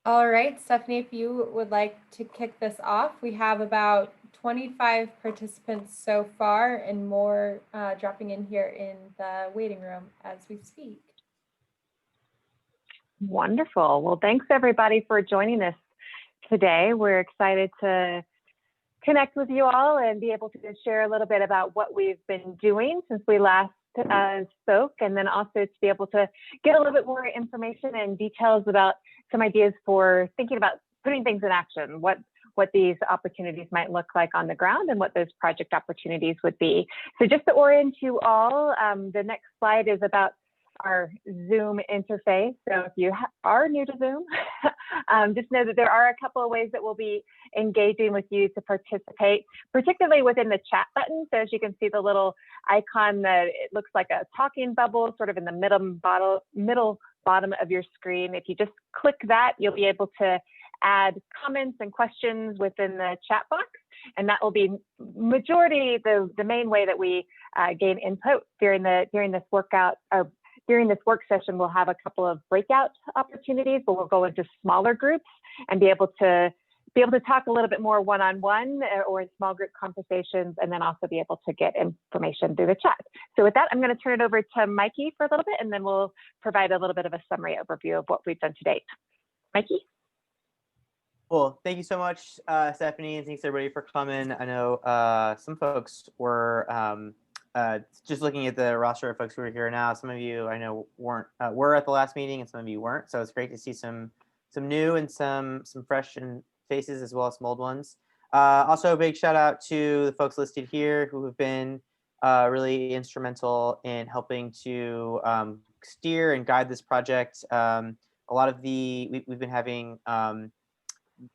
All right, Stephanie, if you would like to kick this off, we have about 25 participants so far and more dropping in here in the waiting room as we speak. Wonderful. Well, thanks everybody for joining us today. We're excited to connect with you all and be able to share a little bit about what we've been doing since we last spoke, and then also to be able to get a little bit more information and details about some ideas for thinking about putting things in action, what these opportunities might look like on the ground and what those project opportunities would be. So just to orient you all, the next slide is about our Zoom interface. So if you are new to Zoom, just know that there are a couple of ways that we'll be engaging with you to participate, particularly within the chat button. So as you can see the little icon that it looks like a talking bubble sort of in the middle bottom of your screen. If you just click that, you'll be able to add comments and questions within the chat box. And that will be majority the main way that we gain input during this workout. During this work session, we'll have a couple of breakout opportunities where we'll go into smaller groups and be able to talk a little bit more one-on-one or in small group conversations, and then also be able to get information through the chat. So with that, I'm going to turn it over to Mikey for a little bit, and then we'll provide a little bit of a summary overview of what we've done to date. Mikey? Cool. Thank you so much, Stephanie, and thanks everybody for coming. I know some folks were just looking at the roster of folks who are here now. Some of you I know were at the last meeting, and some of you weren't. So it's great to see some new and some fresh faces as well as some old ones. Also, a big shout out to the folks listed here who have been really instrumental in helping to steer and guide this project. A lot of we've been having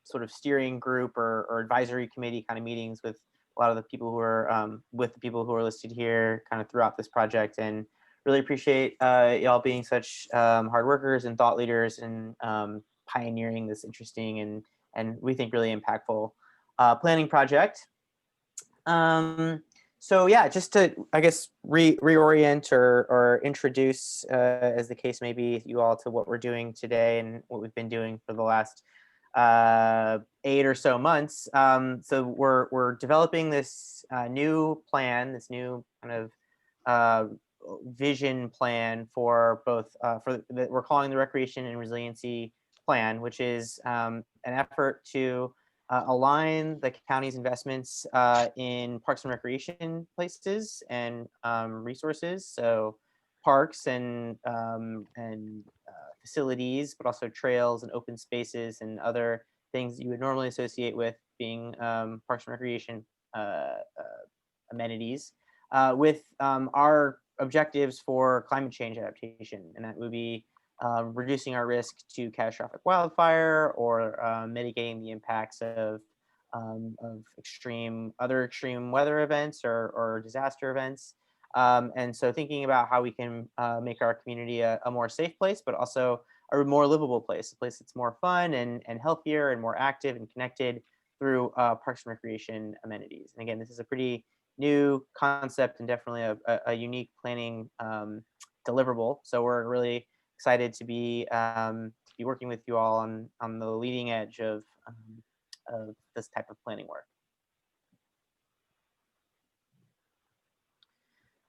sort of steering group or advisory committee kind of meetings with a lot of the people who are listed here kind of throughout this project, and really appreciate y'all being such hard workers and thought leaders and pioneering this interesting and we think really impactful planning project. So yeah, just to, I guess, reorient or introduce, as the case may be, you all to what we're doing today and what we've been doing for the last 8 or so months. So we're developing this new plan, this new kind of vision plan for both we're calling the Recreation and Resiliency Plan, which is an effort to align the county's investments in parks and recreation places and resources, so parks and facilities, but also trails and open spaces and other things that you would normally associate with being parks and recreation amenities, with our objectives for climate change adaptation, and that would be reducing our risk to catastrophic wildfire or mitigating the impacts of other extreme weather events or disaster events. And so thinking about how we can make our community a more safe place, but also a more livable place, a place that's more fun and healthier and more active and connected through parks and recreation amenities. And again, this is a pretty new concept and definitely a unique planning deliverable. So we're really excited to be working with you all on the leading edge of this type of planning work.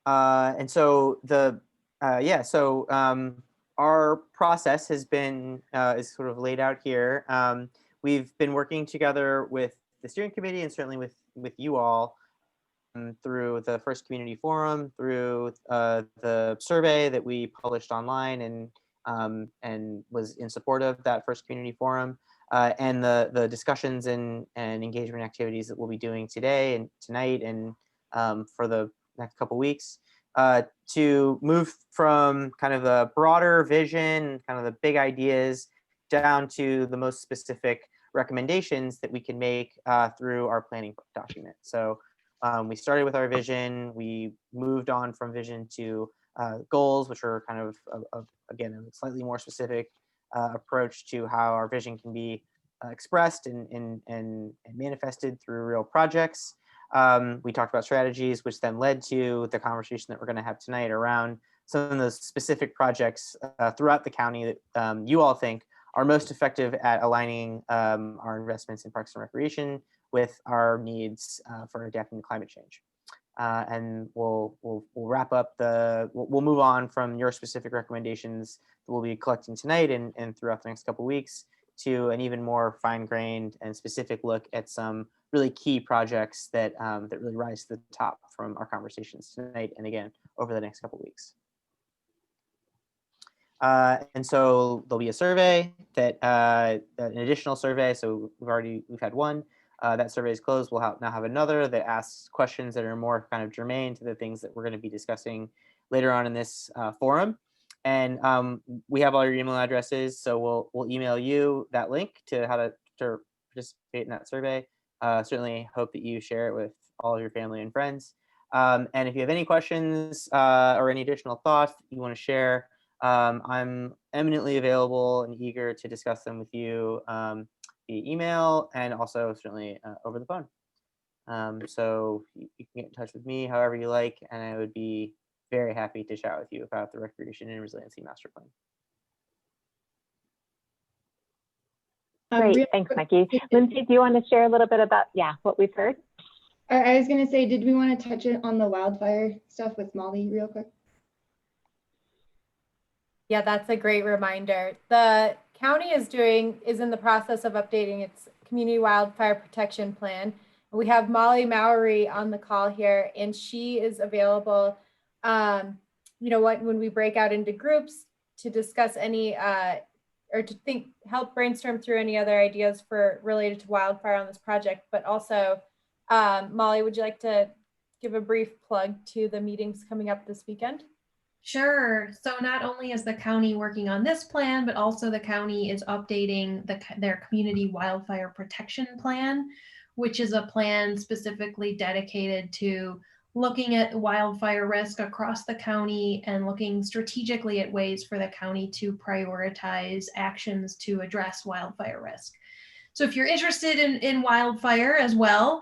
And so our process has been is sort of laid out here. We've been working together with the steering committee and certainly with you all through the first community forum, through the survey that we published online and was in support of that first community forum, and the discussions and engagement activities that we'll be doing today and tonight and for the next couple weeks, to move from kind of the broader vision, kind of the big ideas, down to the most specific recommendations that we can make through our planning document. So we started with our vision, we moved on from vision to goals, which are kind of again, a slightly more specific approach to how our vision can be expressed and manifested through real projects. We talked about strategies, which then led to the conversation that we're going to have tonight around some of those specific projects throughout the county that you all think are most effective at aligning our investments in parks and recreation with our needs for adapting to climate change. And we'll wrap up we'll move on from your specific recommendations that we'll be collecting tonight and throughout the next couple of weeks to an even more fine-grained and specific look at some really key projects that that really rise to the top from our conversations tonight and again over the next couple of weeks. And so there'll be a survey that an additional survey. So we've had one. That survey is closed. We'll now have another that asks questions that are more kind of germane to the things that we're going to be discussing later on in this forum. And we have all your email addresses, so we'll email you that link to how to participate in that survey. Certainly hope that you share it with all of your family and friends. And if you have any questions or any additional thoughts that you want to share, I'm eminently available and eager to discuss them with you via email and also certainly over the phone. So you can get in touch with me however you like, and I would be very happy to chat with you about the Recreation and Resiliency Master Plan. Great, thanks, Mikey. Lindsay, do you want to share a little bit about what we've heard? I was going to say, did we want to touch on the wildfire stuff with Molly real quick? Yeah, that's a great reminder. The county is in the process of updating its community wildfire protection plan. We have Molly Mowry on the call here, and she is available, when we break out into groups to discuss any, or to help brainstorm through any other ideas related to wildfire on this project. But also, Molly, would you like to give a brief plug to the meetings coming up this weekend? Sure. So not only is the county working on this plan, but also the county is updating their community wildfire protection plan, which is a plan specifically dedicated to looking at wildfire risk across the county and looking strategically at ways for the county to prioritize actions to address wildfire risk. So if you're interested in wildfire as well,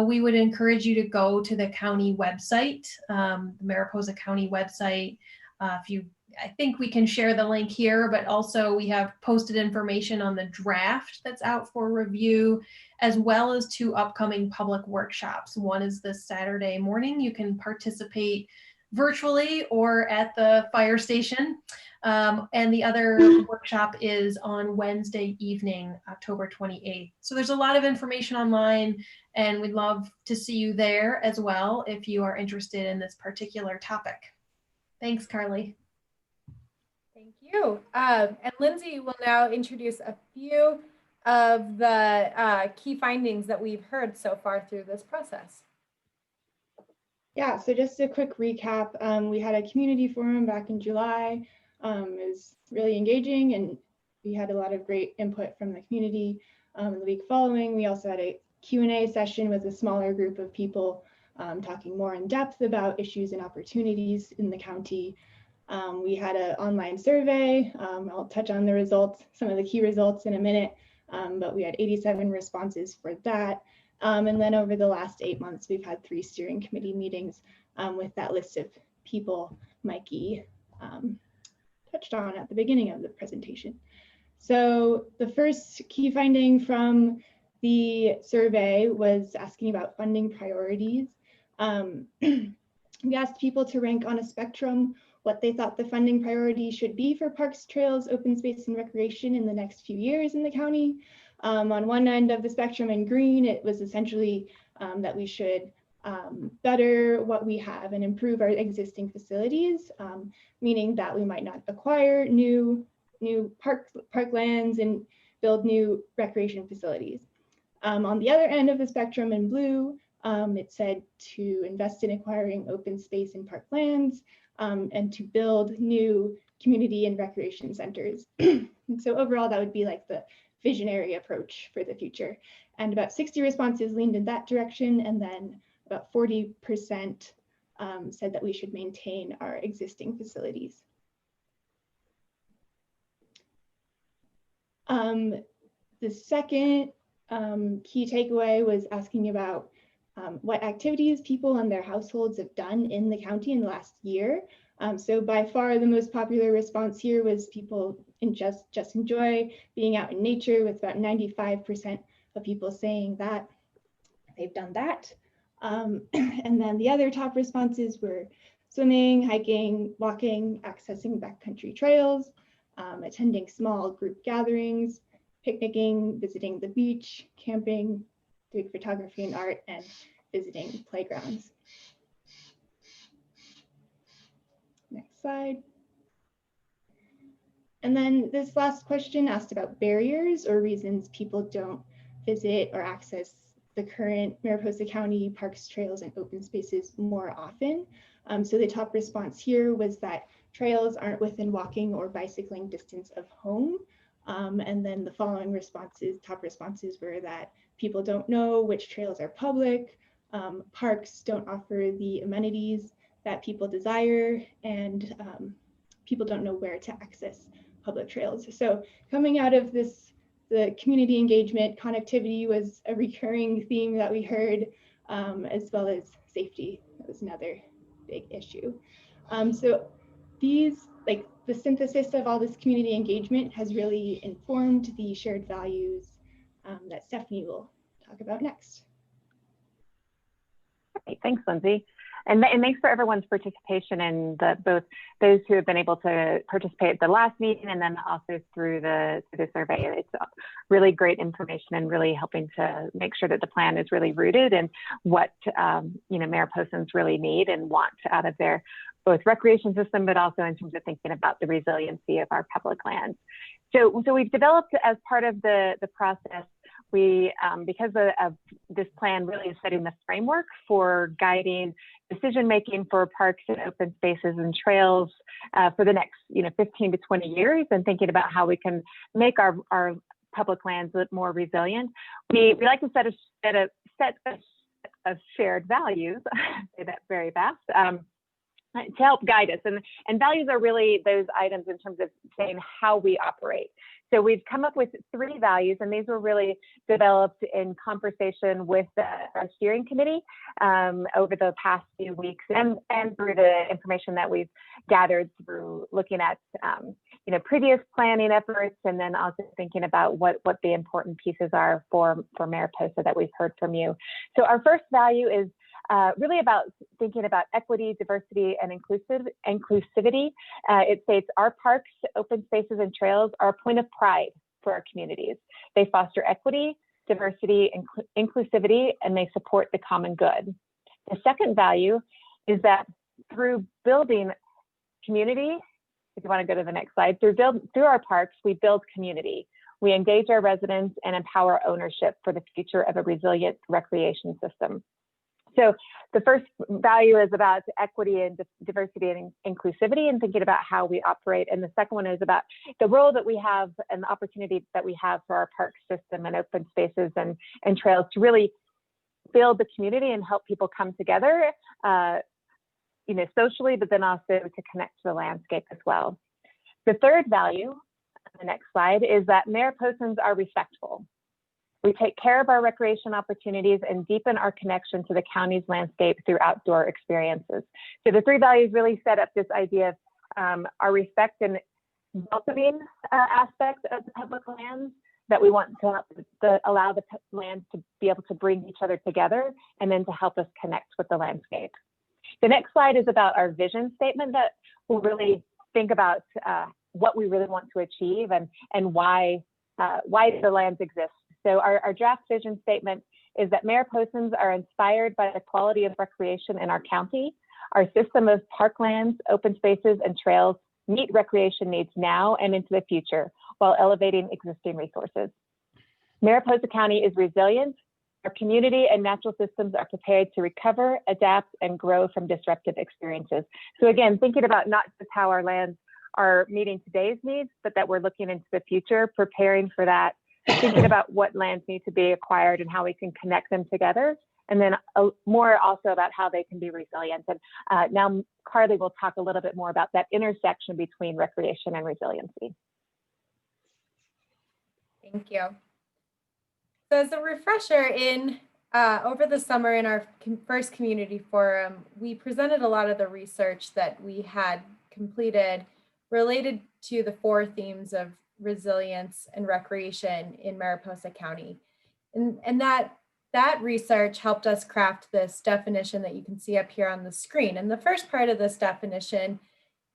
we would encourage you to go to the county website, the Mariposa County website. I think we can share the link here, but also we have posted information on the draft that's out for review, as well as 2 upcoming public workshops. One is this Saturday morning. You can participate virtually or at the fire station. And the other workshop is on Wednesday evening, October 28th. So there's a lot of information online, and we'd love to see you there as well if you are interested in this particular topic. Thanks, Carly. Thank you. And Lindsay will now introduce a few of the key findings that we've heard so far through this process. Yeah, so just a quick recap. We had a community forum back in July. It was really engaging, and we had a lot of great input from the community. The week following, we also had a Q&A session with a smaller group of people talking more in depth about issues and opportunities in the county. We had an online survey. I'll touch on the results, some of the key results in a minute, but we had 87 responses for that. And then over the last 8 months, we've had 3 steering committee meetings with that list of people Mikey touched on at the beginning of the presentation. So the first key finding from the survey was asking about funding priorities. We asked people to rank on a spectrum what they thought the funding priority should be for parks, trails, open space, and recreation in the next few years in the county. On one end of the spectrum in green, it was essentially that we should better what we have and improve our existing facilities, meaning that we might not acquire new parklands and build new recreation facilities. On the other end of the spectrum in blue, it said to invest in acquiring open space and parklands and to build new community and recreation centers. And so overall, that would be like the visionary approach for the future. And about 60 responses leaned in that direction, and then about 40% said that we should maintain our existing facilities. The second key takeaway was asking about what activities people and their households have done in the county in the last year So by far the most popular response here was people just enjoy being out in nature, with about 95% of people saying that they've done that. And then the other top responses were swimming, hiking, walking, accessing backcountry trails, attending small group gatherings, picnicking, visiting the beach, camping, doing photography and art, and visiting playgrounds. Next slide. And then this last question asked about barriers or reasons people don't visit or access the current Mariposa County parks, trails, and open spaces more often. So the top response here was that trails aren't within walking or bicycling distance of home. And then the following responses, top responses, were that people don't know which trails are public, parks don't offer the amenities that people desire, and people don't know where to access public trails. So coming out of this, the community engagement, connectivity was a recurring theme that we heard, as well as safety. That was another big issue. So these, like the synthesis of all this community engagement has really informed the shared values that Stephanie will talk about next. Great, thanks, Lindsay. And thanks for everyone's participation in both those who have been able to participate at the last meeting and then also through the survey. It's really great information and really helping to make sure that the plan is really rooted in what Mariposans really need and want out of their both recreation system, but also in terms of thinking about the resiliency of our public lands. So we've developed, as part of the process, because of this plan really is setting the framework for guiding decision-making for parks and open spaces and trails for the next 15 to 20 years, and thinking about how we can make our public lands more resilient. We like to set a set of shared values, say that very fast, to help guide us. And values are really those items in terms of saying how we operate. So we've come up with 3 values, and these were really developed in conversation with our steering committee over the past few weeks, and through the information that we've gathered through looking at previous planning efforts, and then also thinking about what the important pieces are for Mariposa that we've heard from you. So our first value is really about thinking about equity, diversity, and inclusivity. It states our parks, open spaces, and trails are a point of pride for our communities. They foster equity, diversity, and inclusivity, and they support the common good. The second value is that through building community, if you want to go to the next slide, through our parks, we build community. We engage our residents and empower ownership for the future of a resilient recreation system. So the first value is about equity and diversity and inclusivity, and thinking about how we operate. And the second one is about the role that we have and the opportunity that we have for our park system and open spaces and trails to really build the community and help people come together, socially, but then also to connect to the landscape as well. The third value, on the next slide, is that Mariposans are respectful. We take care of our recreation opportunities and deepen our connection to the county's landscape through outdoor experiences. So the 3 values really set up this idea of our respect and welcoming aspect of the public lands, that we want to allow the lands to be able to bring each other together, and then to help us connect with the landscape. The next slide is about our vision statement that will really think about what we really want to achieve and why the lands exist. So our draft vision statement is that Mariposans are inspired by the quality of recreation in our county. Our system of parklands, open spaces, and trails meet recreation needs now and into the future while elevating existing resources. Mariposa County is resilient. Our community and natural systems are prepared to recover, adapt, and grow from disruptive experiences. So again, thinking about not just how our lands are meeting today's needs, but that we're looking into the future, preparing for that, thinking about what lands need to be acquired and how we can connect them together, and then more also about how they can be resilient. And now Carly will talk a little bit more about that intersection between recreation and resiliency. Thank you. So as a refresher, in over the summer in our first community forum, we presented a lot of the research that we had completed related to the 4 themes of resilience and recreation in Mariposa County. And that research helped us craft this definition that you can see up here on the screen. And the first part of this definition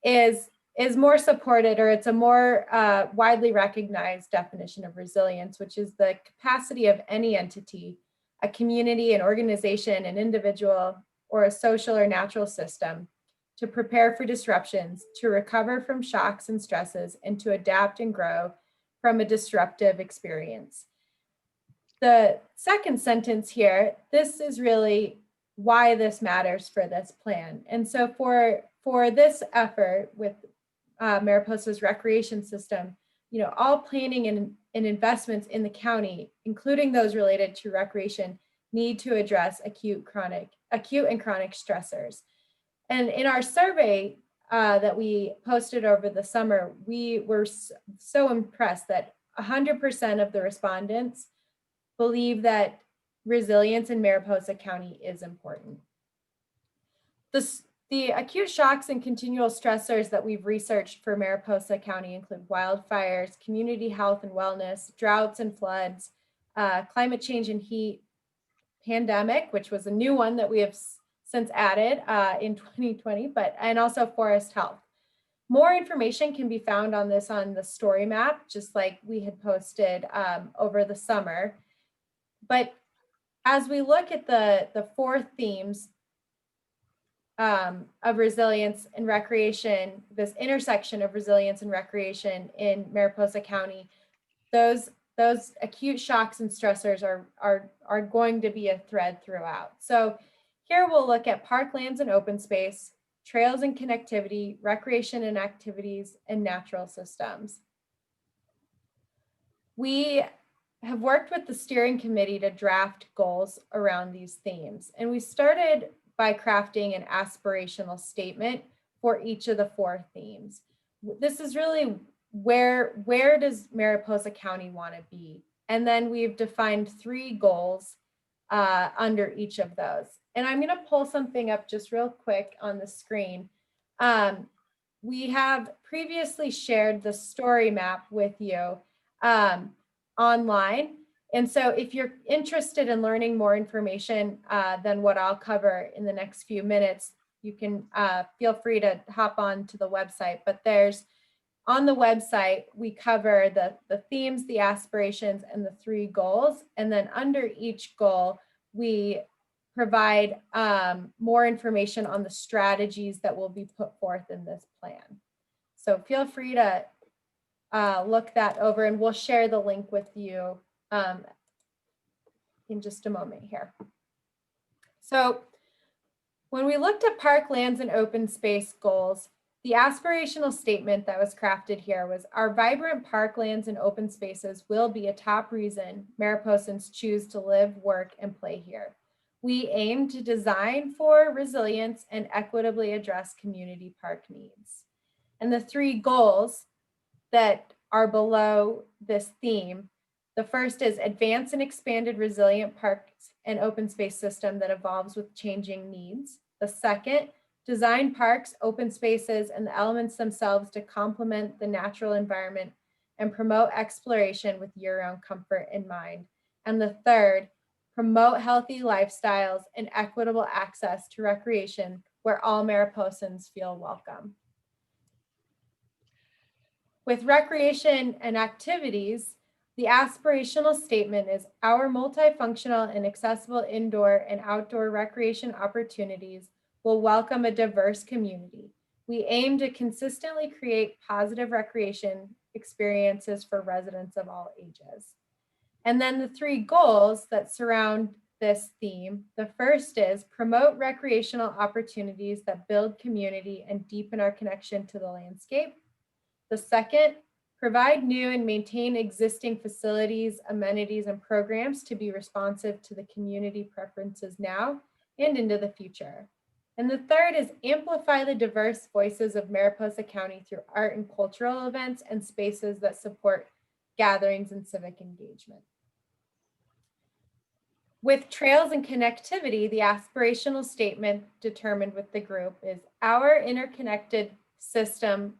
is more supported, or it's a more widely recognized definition of resilience, which is the capacity of any entity, a community, an organization, an individual, or a social or natural system to prepare for disruptions, to recover from shocks and stresses, and to adapt and grow from a disruptive experience. The second sentence here, this is really why this matters for this plan. And so for this effort with Mariposa's recreation system, all planning and investments in the county, including those related to recreation, need to address acute and chronic stressors. And in our survey that we posted over the summer, we were so impressed that 100% of the respondents believe that resilience in Mariposa County is important. The acute shocks and continual stressors that we've researched for Mariposa County include wildfires, community health and wellness, droughts and floods, climate change and heat, pandemic, which was a new one that we have since added in 2020, and also forest health. More information can be found on this on the story map, just like we had posted over the summer. But as we look at the 4 themes of resilience and recreation, this intersection of resilience and recreation in Mariposa County, those acute shocks and stressors are going to be a thread throughout. So here we'll look at parklands and open space, trails and connectivity, recreation and activities, and natural systems. We have worked with the steering committee to draft goals around these themes. And we started by crafting an aspirational statement for each of the 4 themes. This is really where does Mariposa County want to be? And then we've defined 3 goals under each of those. And I'm going to pull something up just real quick on the screen. We have previously shared the story map with you online. And so if you're interested in learning more information than what I'll cover in the next few minutes, you can feel free to hop on to the website. But on the website, we cover the themes, the aspirations, and the 3 goals. And then under each goal, we provide more information on the strategies that will be put forth in this plan. So feel free to look that over, and we'll share the link with you in just a moment here. So when we looked at parklands and open space goals, the aspirational statement that was crafted here was, our vibrant parklands and open spaces will be a top reason Mariposans choose to live, work, and play here. We aim to design for resilience and equitably address community park needs. And the 3 goals that are below this theme, the first is advance an expanded resilient parks and open space system that evolves with changing needs. The second, design parks, open spaces, and the elements themselves to complement the natural environment and promote exploration with year-round comfort in mind. And the third, promote healthy lifestyles and equitable access to recreation where all Mariposans feel welcome. With recreation and activities, the aspirational statement is, our multifunctional and accessible indoor and outdoor recreation opportunities will welcome a diverse community. We aim to consistently create positive recreation experiences for residents of all ages. And then the 3 goals that surround this theme. The first is promote recreational opportunities that build community and deepen our connection to the landscape. The second, provide new and maintain existing facilities, amenities, and programs to be responsive to the community preferences now and into the future. And the third is amplify the diverse voices of Mariposa County through art and cultural events and spaces that support gatherings and civic engagement. With trails and connectivity, the aspirational statement determined with the group is our interconnected system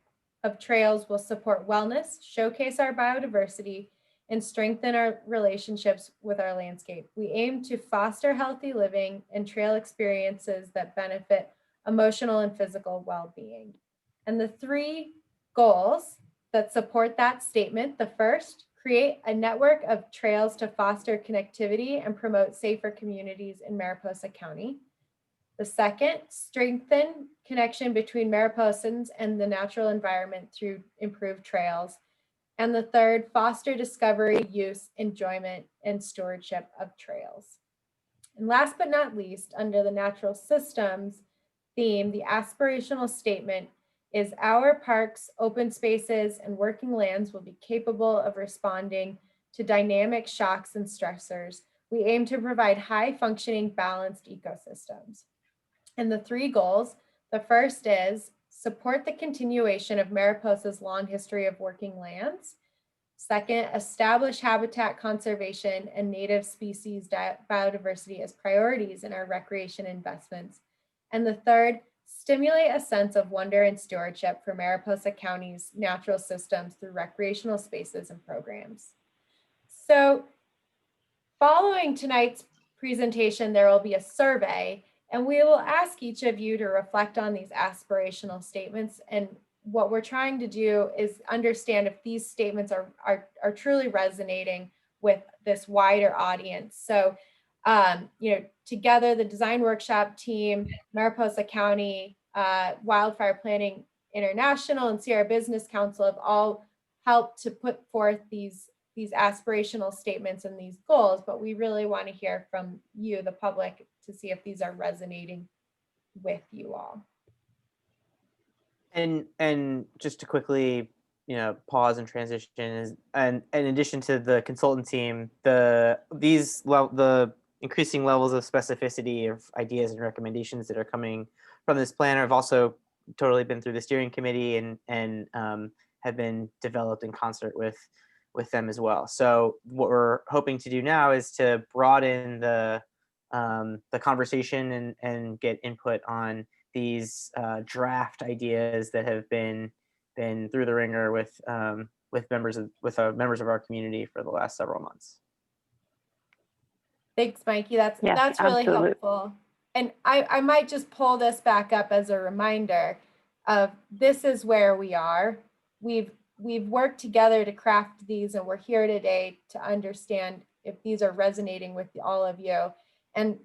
of trails will support wellness, showcase our biodiversity, and strengthen our relationships with our landscape. We aim to foster healthy living and trail experiences that benefit emotional and physical well-being. And the 3 goals that support that statement, the first, create a network of trails to foster connectivity and promote safer communities in Mariposa County. The second, strengthen connection between Mariposans and the natural environment through improved trails. And the third, foster discovery, use, enjoyment, and stewardship of trails. And last but not least, under the natural systems theme, the aspirational statement is our parks, open spaces, and working lands will be capable of responding to dynamic shocks and stressors. We aim to provide high functioning, balanced ecosystems. And the 3 goals, the first is support the continuation of Mariposa's long history of working lands. Second, establish habitat conservation and native species biodiversity as priorities in our recreation investments. And the third, stimulate a sense of wonder and stewardship for Mariposa County's natural systems through recreational spaces and programs. So following tonight's presentation, there will be a survey, and we will ask each of you to reflect on these aspirational statements. And what we're trying to do is understand if these statements are truly resonating with this wider audience. So, together, the design workshop team, Mariposa County, Wildfire Planning International, and Sierra Business Council have all helped to put forth these aspirational statements and these goals, but we really want to hear from you, the public, to see if these are resonating with you all. And just to quickly, pause and transition is, and in addition to the consultant team, the increasing levels of specificity of ideas and recommendations that are coming from this plan have also totally been through the steering committee and have been developed in concert with them as well. So what we're hoping to do now is to broaden the conversation and get input on these draft ideas that have been through the ringer with members of our community for the last several months. Thanks, Mikey. That's really helpful. And I might just pull this back up as a reminder of this is where we are. We've worked together to craft these, and we're here today to understand if these are resonating with all of you. And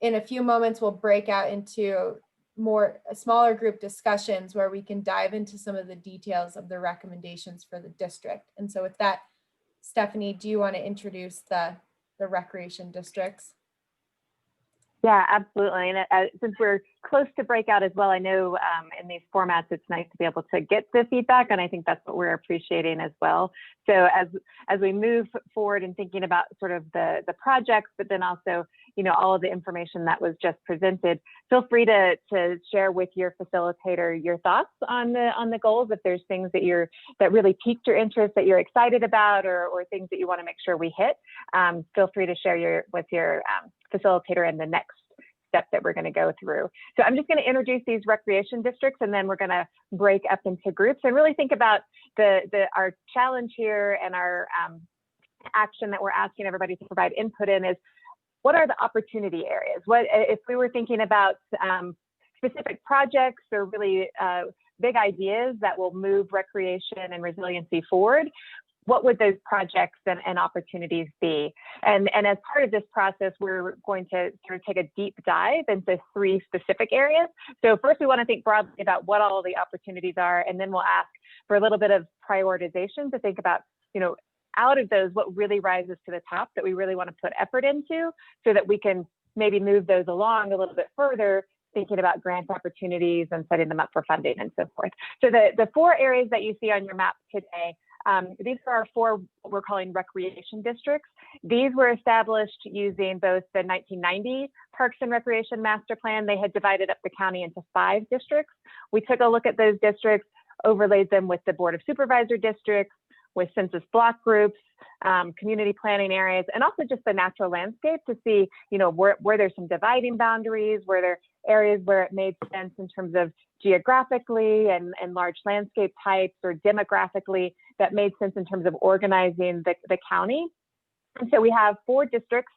in a few moments, we'll break out into smaller group discussions where we can dive into some of the details of the recommendations for the district. And so with that, Stephanie, do you want to introduce the recreation districts? Yeah, absolutely. And since we're close to breakout as well, I know in these formats, it's nice to be able to get the feedback, and I think that's what we're appreciating as well. So as we move forward in thinking about sort of the projects, but then also, all of the information that was just presented, feel free to share with your facilitator your thoughts on the goals. If there's things that really piqued your interest, that you're excited about, or things that you want to make sure we hit, feel free to share with your facilitator in the next step that we're going to go through. So I'm just going to introduce these recreation districts, and then we're going to break up into groups and really think about our challenge here, and our action that we're asking everybody to provide input in is, what are the opportunity areas? What if we were thinking about specific projects or really big ideas that will move recreation and resiliency forward? What would those projects and opportunities be? And as part of this process, we're going to sort of take a deep dive into 3 specific areas. So first, we want to think broadly about what all the opportunities are, and then we'll ask for a little bit of prioritization to think about, out of those, what really rises to the top that we really want to put effort into, so that we can maybe move those along a little bit further, thinking about grant opportunities and setting them up for funding and so forth. So the 4 areas that you see on your map today, these are our 4 what we're calling recreation districts. These were established using both the 1990 Parks and Recreation Master Plan. They had divided up the county into 5 districts. We took a look at those districts, overlaid them with the Board of Supervisor districts, with census block groups, community planning areas, and also just the natural landscape to see, where there's some dividing boundaries, where there are areas where it made sense in terms of geographically and large landscape types, or demographically that made sense in terms of organizing the county. And so we have 4 districts: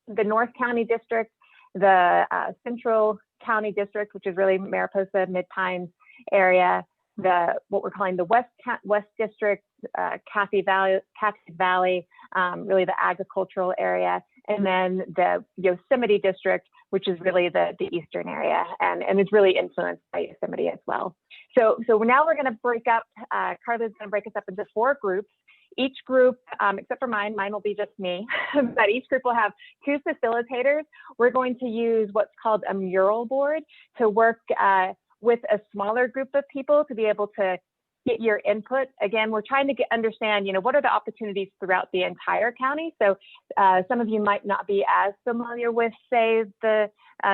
the North County District, the Central County District, which is really Mariposa, Mid-Pines area, what we're calling the West District, Cathy Valley, really the agricultural area, and then the Yosemite District, which is really the eastern area, and it's really influenced by Yosemite as well. So now we're going to break up. Carla's going to break us up into 4 groups. Each group, except for mine will be just me, but each group will have 2 facilitators. We're going to use what's called a mural board to work with a smaller group of people to be able to get your input. Again, we're trying to understand, what are the opportunities throughout the entire county. So some of you might not be as familiar with, say, the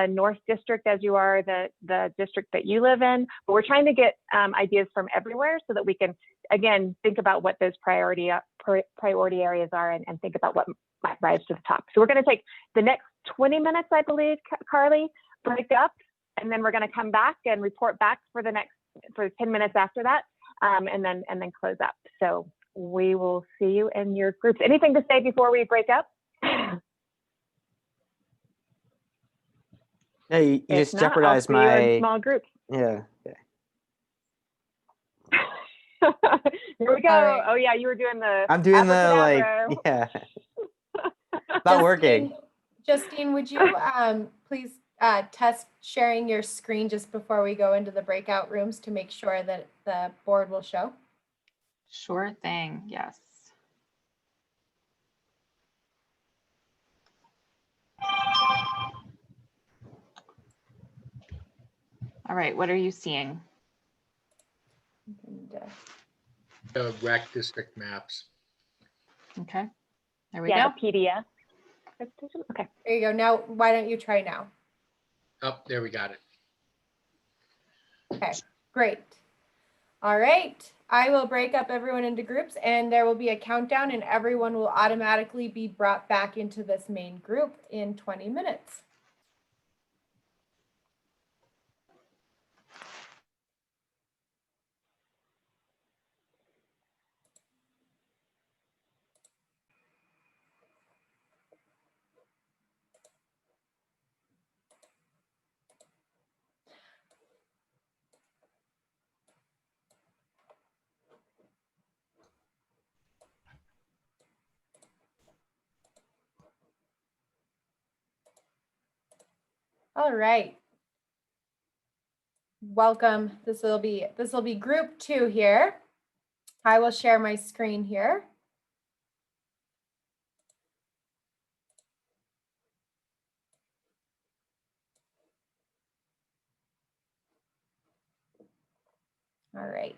North District as you are the district that you live in, but we're trying to get ideas from everywhere so that we can, again, think about what those priority areas are and think about what might rise to the top. So we're going to take the next 20 minutes, I believe, Carly, break up, and then we're going to come back and report back for 10 minutes after that, and then close up. So we will see you in your groups. Anything to say before we break up? No, you just jeopardized I'll see you in my small groups. Yeah. Okay. Here we go. Right. Oh yeah, you were doing the. I'm doing the abracadabra. not working. Justine, would you please test sharing your screen just before we go into the breakout rooms to make sure that the board will show? Sure thing, yes. All right, what are you seeing? And, The rec district maps. Okay, there we Yeah, go. the PDF. Okay. there you go. Now, why don't you try now? Oh, there we got it. Okay, great. All right, I will break up everyone into groups, and there will be a countdown, and everyone will automatically be brought back into this main group in 20 minutes. All right. Welcome. This will be group 2 here. I will share my screen here. All right.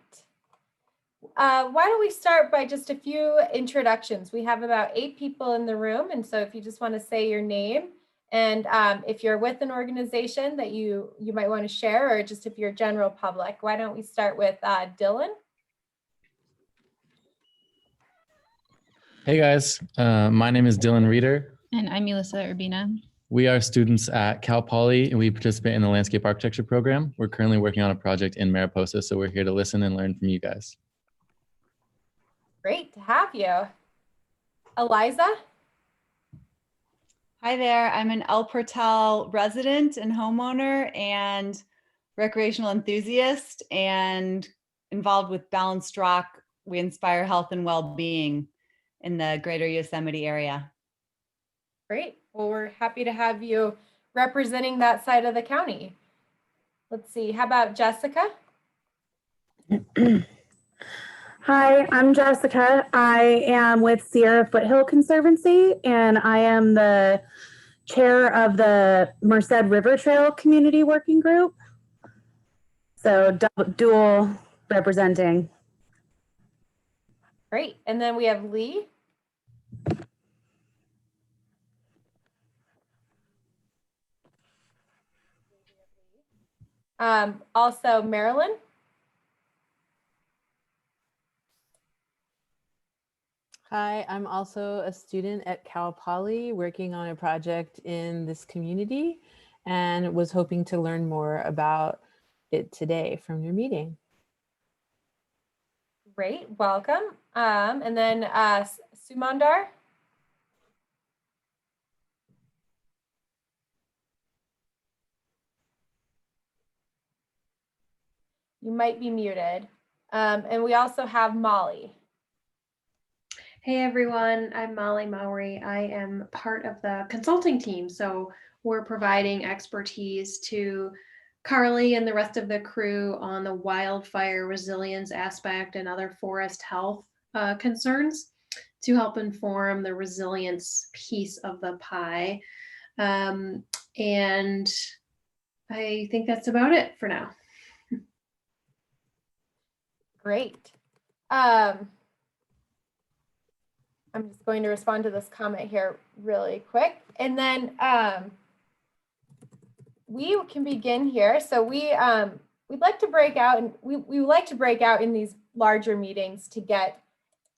Why don't we start by just a few introductions? We have about 8 people in the room, and so if you just want to say your name, and if you're with an organization that you might want to share, or just if you're general public, why don't we start with Dylan? Hey guys, my name is Dylan Reeder. And I'm Melissa Urbina. We are students at Cal Poly and we participate in the landscape architecture program. We're currently working on a project in Mariposa, so we're here to listen and learn from you guys. Great to have you. Eliza? Hi there, I'm an El Portal resident and homeowner and recreational enthusiast and involved with Balanced Rock. We inspire health and well-being in the greater Yosemite area. Great. Well, we're happy to have you representing that side of the county. Let's see, how about Jessica? Hi, I'm Jessica. I am with Sierra Foothill Conservancy, and I am the chair of the Merced River Trail Community Working Group. So dual representing. Great. And then we have Lee. Also Marilyn. Hi, I'm also a student at Cal Poly working on a project in this community and was hoping to learn more about it today from your meeting. Great, welcome. And then Sumandar. You might be muted. And we also have Molly. Hey everyone, I'm Molly Mowry. I am part of the consulting team. So we're providing expertise to Carly and the rest of the crew on the wildfire resilience aspect and other forest health concerns to help inform the resilience piece of the pie. And I think that's about it for now. Great. I'm just going to respond to this comment here really quick. And then we can begin here. So we'd like to break out, and we like to break out in these larger meetings to get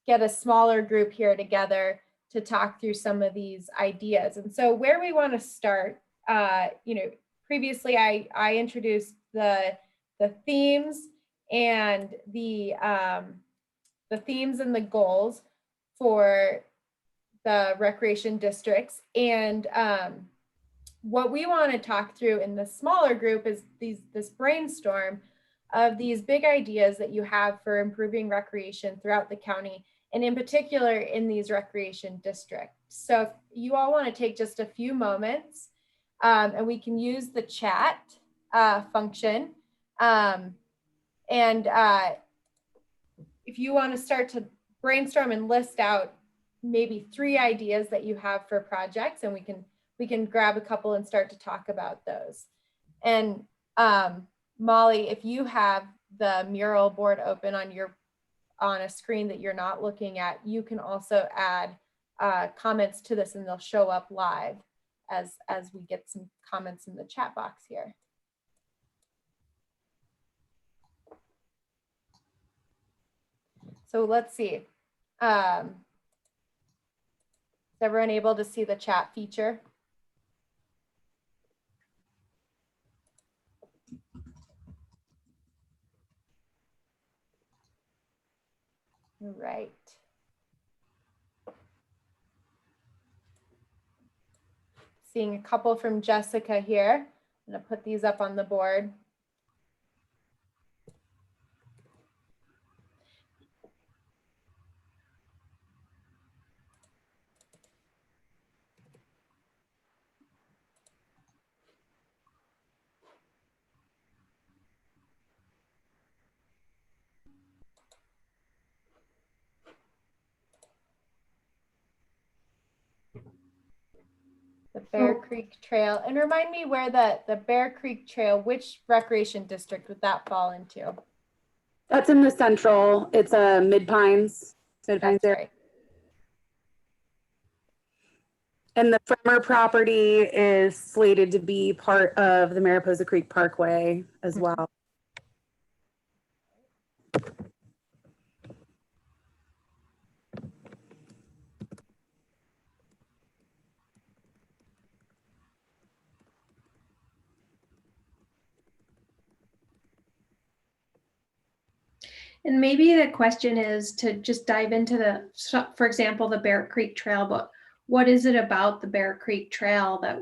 a smaller group here together to talk through some of these ideas. And so where we want to start, previously I introduced the themes and the themes and the goals for the recreation districts. And what we want to talk through in the smaller group is this brainstorm of these big ideas that you have for improving recreation throughout the county, and in particular in these recreation districts. So if you all want to take just a few moments, and we can use the chat function. If you want to start to brainstorm and list out maybe 3 ideas that you have for projects, and we can grab a couple and start to talk about those. And Molly, if you have the mural board open on a screen that you're not looking at, you can also add comments to this, and they'll show up live as we get some comments in the chat box here. So let's see. Is everyone able to see the chat feature? All right. Seeing a couple from Jessica here. I'm going to put these up on the board. The Bear Creek Trail. And remind me where the Bear Creek Trail, which recreation district would that fall into? That's in the central. It's a Mid-Pines. Mid-Pines area. Right. And the Fremer property is slated to be part of the Mariposa Creek Parkway as well. And maybe the question is to just dive into for example, the Bear Creek Trail, but what is it about the Bear Creek Trail that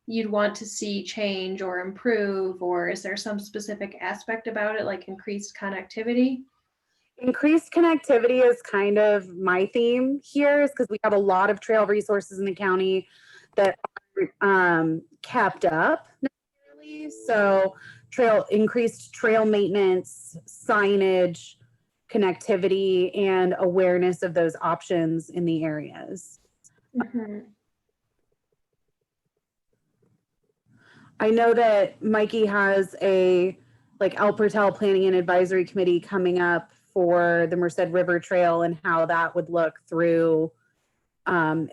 you'd want to see change or improve, or is there some specific aspect about it, like increased connectivity? Increased connectivity is kind of my theme here, is because we have a lot of trail resources in the county that aren't kept up necessarily. So increased trail maintenance, signage, connectivity, and awareness of those options in the areas. Mm-hmm. I know that Mikey has a Alpertel Planning and Advisory Committee coming up for the Merced River Trail and how that would look through from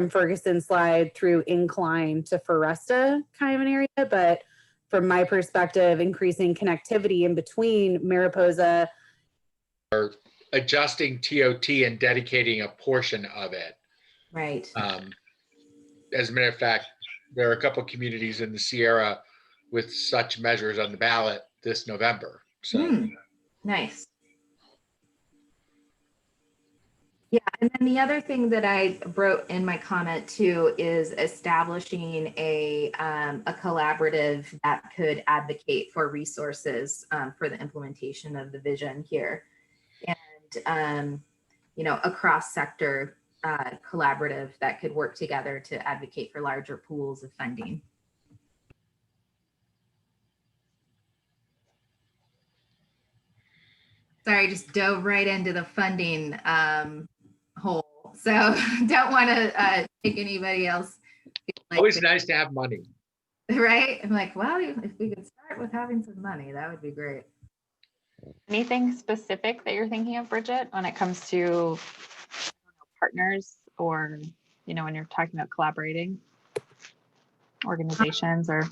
Ferguson Slide through Incline to Foresta kind of an area. But from my perspective, increasing connectivity in between Mariposa. adjusting TOT and dedicating a portion of it. Right. As a matter of fact, there are a couple of communities in the Sierra with such measures on the ballot this November. So Nice. Yeah, and then the other thing that I wrote in my comment too is establishing a collaborative that could advocate for resources for the implementation of the vision here, and you know, a cross-sector collaborative that could work together to advocate for larger pools of funding. Sorry, I just dove right into the funding hole. So don't want to take anybody else. Always nice to have money. Right? I'm like, well, if we could start with having some money, that would be great. Anything specific that you're thinking of, Bridget, when it comes to, I don't know, partners, or, you know, when you're talking about collaborating organizations or?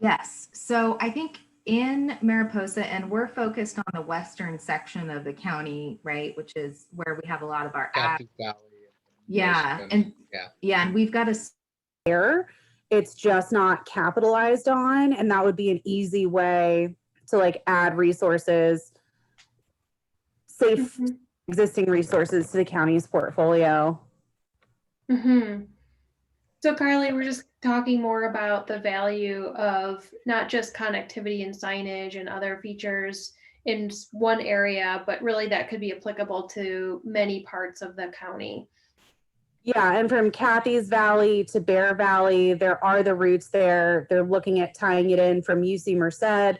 Yes. So I think in Mariposa, and we're focused on the western section of the county, right, which is where we have a lot of our Kathy Valley. yeah, and we've got a there. It's just not capitalized on, and that would be an easy way to like add resources, safe existing resources to the county's portfolio. So Carly, we're just talking more about the value of not just connectivity and signage and other features in one area, but really that could be applicable to many parts of the county. Yeah, and from Kathy's Valley to Bear Valley, there are the routes there. They're looking at tying it in from UC Merced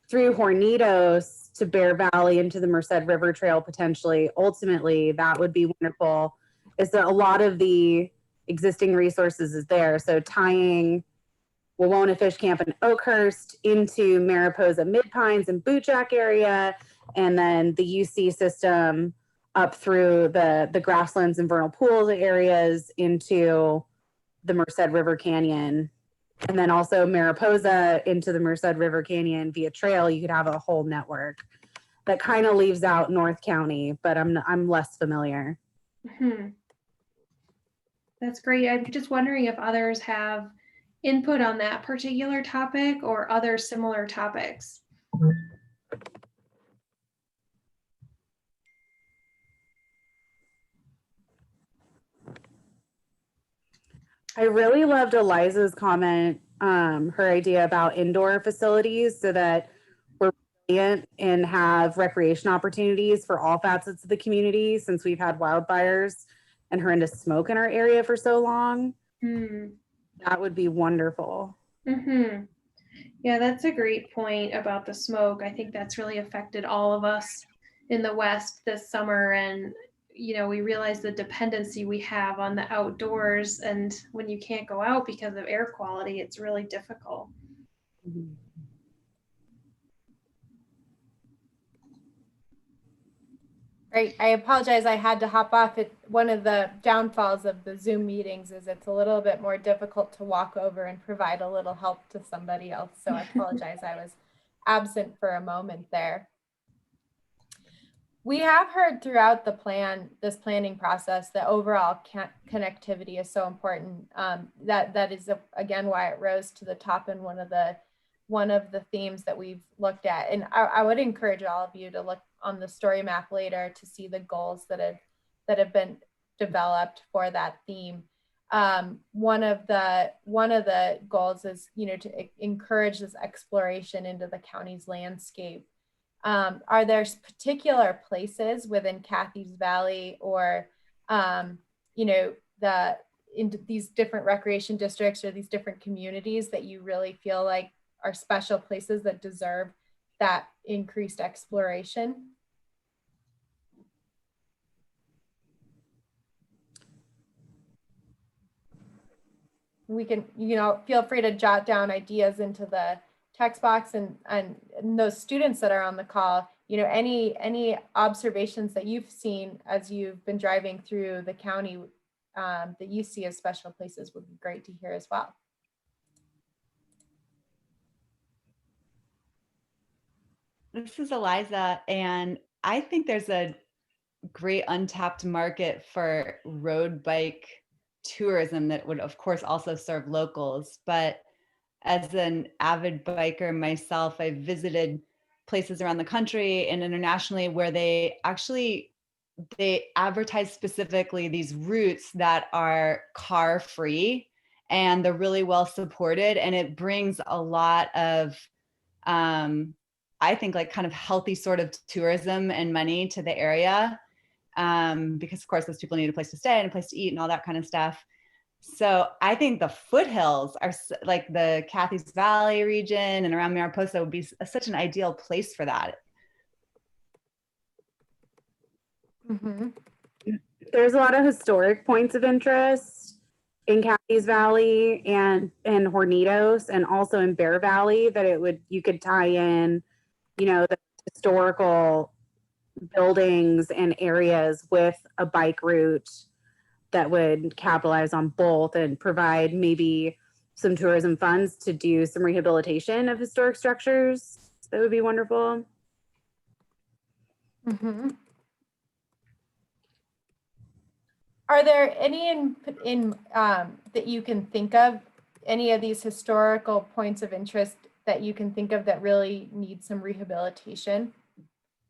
through Hornitos to Bear Valley into the Merced River Trail potentially. Ultimately, that would be wonderful. Is that a lot of the existing resources is there. So tying Wawona Fish Camp and Oakhurst into Mariposa Mid Pines and Bootjack area, and then the UC system up through the grasslands and vernal pools areas into the Merced River Canyon, and then also Mariposa into the Merced River Canyon via trail. You could have a whole network that kind of leaves out North County, but I'm less familiar. That's great. I'm just wondering if others have input on that particular topic or other similar topics. I really loved Eliza's comment, her idea about indoor facilities so that we're resilient and have recreation opportunities for all facets of the community, since we've had wildfires and horrendous smoke in our area for so long. That would be wonderful. Yeah, that's a great point about the smoke. I think that's really affected all of us in the West this summer. And, you know, we realize the dependency we have on the outdoors. And when you can't go out because of air quality, it's really difficult. Great. I apologize. I had to hop off. One of the downfalls of the Zoom meetings is it's a little bit more difficult to walk over and provide a little help to somebody else. So I apologize. I was absent for a moment there. We have heard throughout this planning process, that overall connectivity is so important. That is again why it rose to the top in one of the themes that we've looked at. And I would encourage all of you to look on the story map later to see the goals that have been developed for that theme. One of the goals is, you know, to encourage this exploration into the county's landscape. Are there particular places within Kathy's Valley or, you know, in these different recreation districts or these different communities that you really feel like are special places that deserve that increased exploration? We can, you know, feel free to jot down ideas into the text box, and those students that are on the call, you know, any observations that you've seen as you've been driving through the county that you see as special places would be great to hear as well. This is Eliza, and I think there's a great untapped market for road bike tourism that would, of course, also serve locals. But as an avid biker myself, I visited places around the country and internationally where they advertise specifically these routes that are car free, and they're really well supported, and it brings a lot of I think like kind of healthy sort of tourism and money to the area, because of course those people need a place to stay and a place to eat and all that kind of stuff. So I think the foothills are like the Cathy's Valley region and around Mariposa would be such an ideal place for that. Mm-hmm. There's a lot of historic points of interest in Cathy's Valley and Hornitos, and also in Bear Valley that you could tie in, the historical buildings and areas with a bike route that would capitalize on both and provide maybe some tourism funds to do some rehabilitation of historic structures. That would be wonderful. Mm-hmm. Are there any in that you can think of, any of these historical points of interest that you can think of that really need some rehabilitation?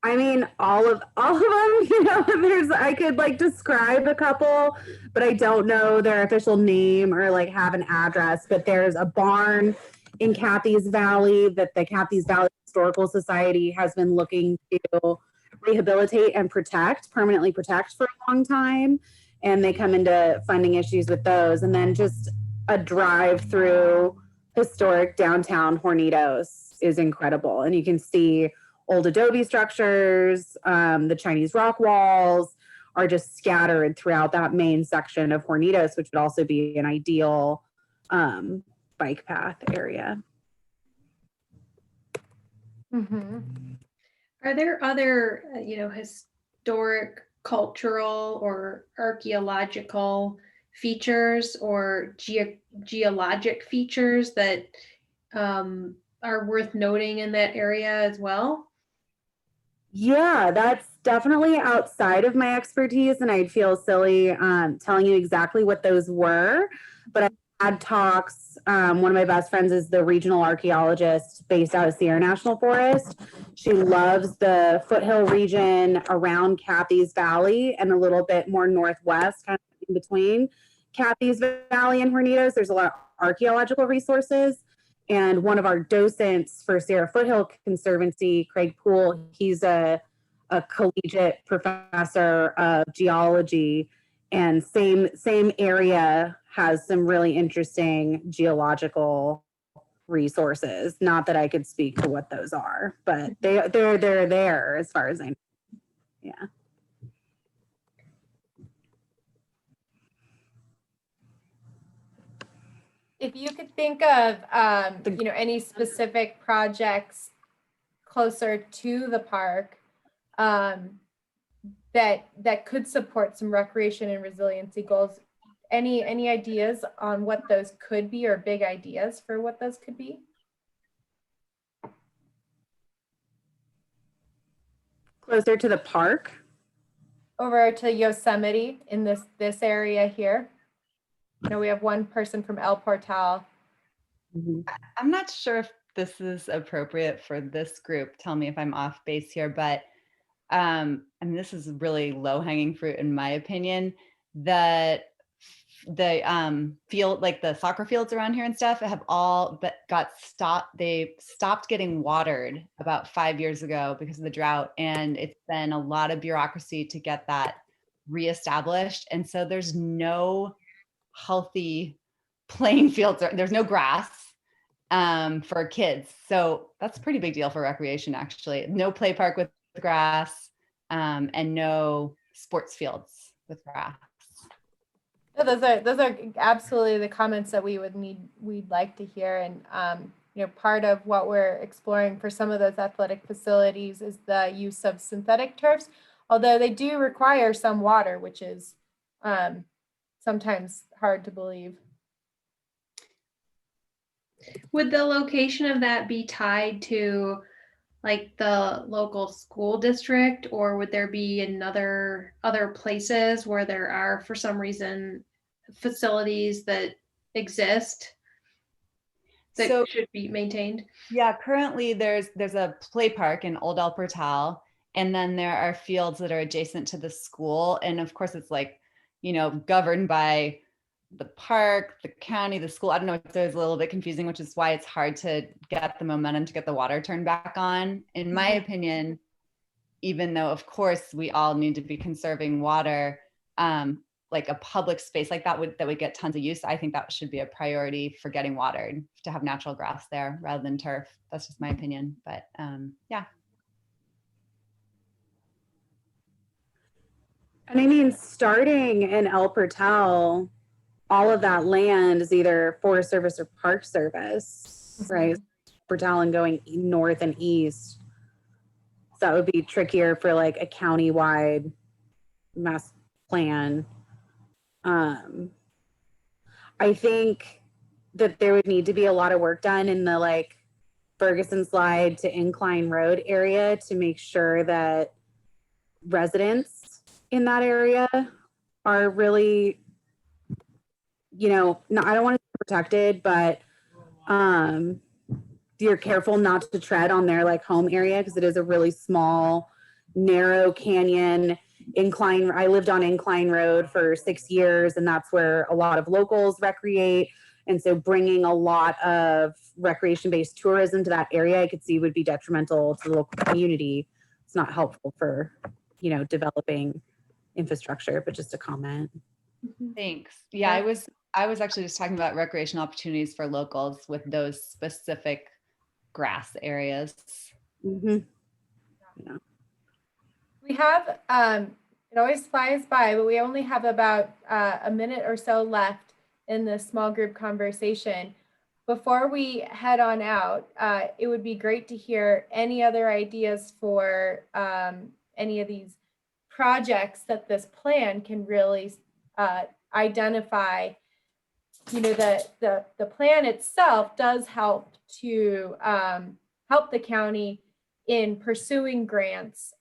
I mean, all of them, I could like describe a couple, but I don't know their official name or like have an address. But there's a barn in Cathy's Valley that the Cathy's Valley Historical Society has been looking to rehabilitate and permanently protect for a long time. And they come into funding issues with those. And then just a drive through historic downtown Hornitos is incredible. And you can see old adobe structures, the Chinese rock walls are just scattered throughout that main section of Hornitos, which would also be an ideal bike path area. Mm-hmm. Are there other, historic, cultural, or archaeological features or geologic features that are worth noting in that area as well? Yeah, that's definitely outside of my expertise, and I'd feel silly telling you exactly what those were, but I had talks. One of my best friends is the regional archaeologist based out of Sierra National Forest. She loves the foothill region around Cathy's Valley and a little bit more northwest, kind of in between Cathy's Valley and Hornitos. There's a lot of archaeological resources. And one of our docents for Sierra Foothill Conservancy, Craig Poole, he's a collegiate professor of geology, and same area has some really interesting geological resources. Not that I could speak to what those are, but they're there as far as I know. Yeah. If you could think of, any specific projects closer to the park that could support some recreation and resiliency goals, any ideas on what those could be, or big ideas for what those could be? Closer to the park? Over to Yosemite in this area here. We have one person from El Portal. Mm-hmm. I'm not sure if this is appropriate for this group. Tell me if I'm off base here, but this is really low-hanging fruit in my opinion. The field, like the soccer fields around here and stuff, have all but they stopped getting watered about 5 years ago because of the drought, and it's been a lot of bureaucracy to get that reestablished. And so there's no healthy playing fields, there's no grass for kids. So that's a pretty big deal for recreation, actually. No play park with grass, and no sports fields with grass. Those are absolutely the comments that we'd like to hear. And part of what we're exploring for some of those athletic facilities is the use of synthetic turfs, although they do require some water, which is sometimes hard to believe. Would the location of that be tied to like the local school district, or would there be other places where there are, for some reason, facilities that exist that So should be maintained? yeah, currently there's a play park in Old El Portal, and then there are fields that are adjacent to the school. And of course, it's like, governed by the park, the county, the school. I don't know, it's always a little bit confusing, which is why it's hard to get the momentum to get the water turned back on. In my opinion, even though of course we all need to be conserving water, like a public space like that would get tons of use. I think that should be a priority for getting watered, to have natural grass there rather than turf. That's just my opinion, but yeah. And I mean, starting in El Portal, all of that land is either Forest Service or Park Service, right? Portal and going north and east. So that would be trickier for like a county-wide mass plan. I think that there would need to be a lot of work done in the like Ferguson Slide to Incline Road area to make sure that residents in that area are really, no, I don't want to be protected, but you're careful not to tread on their like home area, because it is a really small, narrow canyon incline. I lived on Incline Road for 6 years, and that's where a lot of locals recreate. And so bringing a lot of recreation-based tourism to that area, I could see would be detrimental to the local community. It's not helpful for, developing infrastructure, but just a comment. Thanks. Yeah, I was actually just talking about recreational opportunities for locals with those specific grass areas. Mm-hmm. Yeah. We have, it always flies by, but we only have about a minute or so left in this small group conversation. Before we head on out, it would be great to hear any other ideas for any of these projects that this plan can really identify. The plan itself does help to help the county in pursuing grants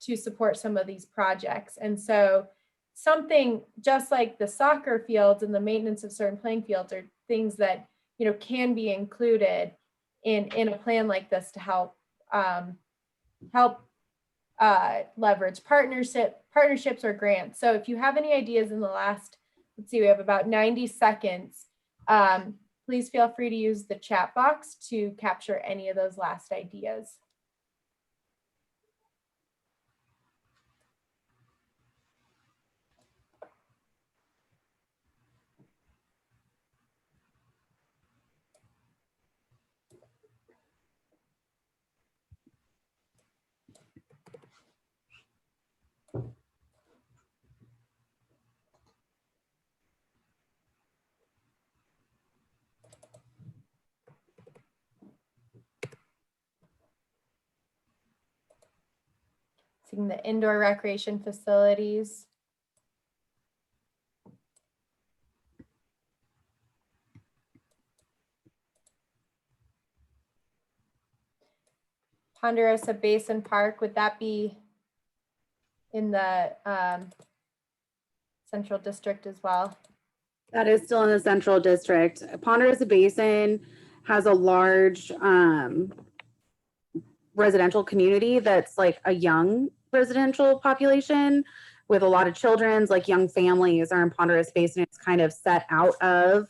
to support some of these projects. And so something just like the soccer fields and the maintenance of certain playing fields are things that can be included in a plan like this to help leverage partnerships or grants. So if you have any ideas in the last, let's see, we have about 90 seconds. Please feel free to use the chat box to capture any of those last ideas. Seeing the indoor recreation facilities. Ponderosa Basin Park, would that be in the Central District as well? That is still in the Central District. Ponderosa Basin has a large residential community that's like a young residential population with a lot of children, like young families are in Ponderosa Basin. It's kind of set out of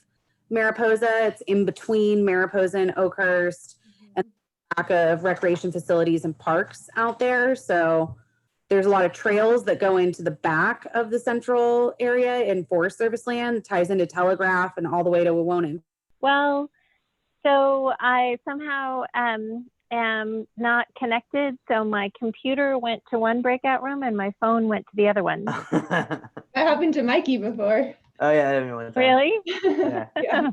Mariposa. It's in between Mariposa and Oakhurst, and lack of recreation facilities and parks out there. So there's a lot of trails that go into the back of the central area in Forest Service land, ties into Telegraph and all the way to Wawona. Well, so I somehow am not connected. So my computer went to one breakout room and my phone went to the other one. That happened to Mikey before. Oh yeah, I didn't want that. Really? Yeah. Yeah.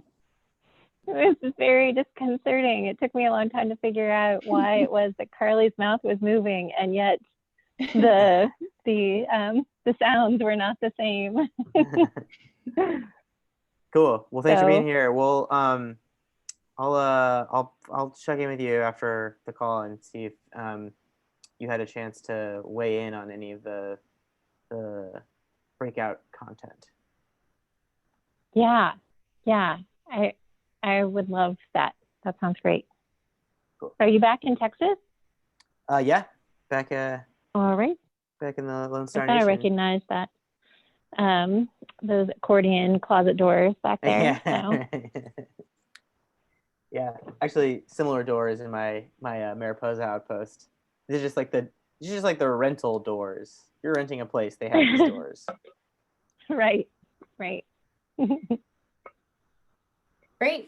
It was very disconcerting. It took me a long time to figure out why it was that Carly's mouth was moving and yet the sounds were not the same. Cool. Well, thanks for being here. We'll I'll check in with you after the call and see if you had a chance to weigh in on any of the breakout content. Yeah, I would love that. That sounds great. Cool. Are you back in Texas? Yeah, back All right. back in the Lone I Star thought I Nation. recognized that. Those accordion closet doors back there. Yeah. So. Yeah, actually, similar doors in my Mariposa outpost. These are just like the rental doors. You're renting a place, they have these doors. Right. Great.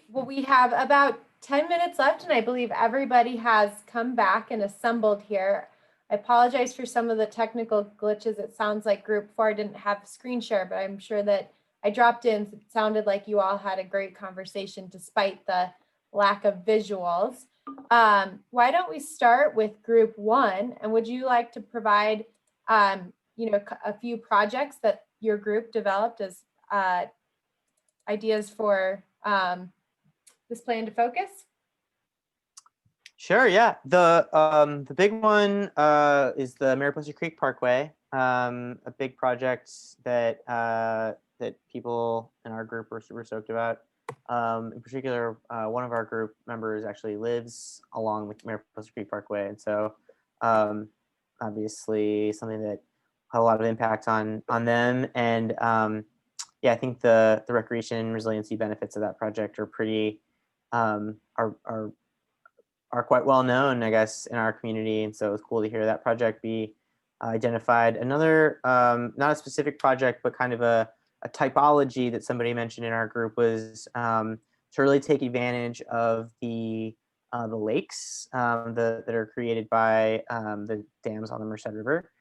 Well, we have about 10 minutes left, and I believe everybody has come back and assembled here. I apologize for some of the technical glitches. It sounds like group 4 didn't have screen share, but I'm sure that I dropped in. It sounded like you all had a great conversation despite the lack of visuals. Why don't we start with group 1? And would you like to provide, a few projects that your group developed as ideas for this plan to focus? Sure, yeah. The big one is the Mariposa Creek Parkway, a big project that that people in our group were super stoked about. In particular, one of our group members actually lives along the Mariposa Creek Parkway, and so obviously something that had a lot of impact on them. And yeah, I think the recreation and resiliency benefits of that project are pretty are quite well known, I guess, in our community. And so it's cool to hear that project be identified. Another, not a specific project, but kind of a typology that somebody mentioned in our group was to really take advantage of the lakes that are created by the dams on the Merced River,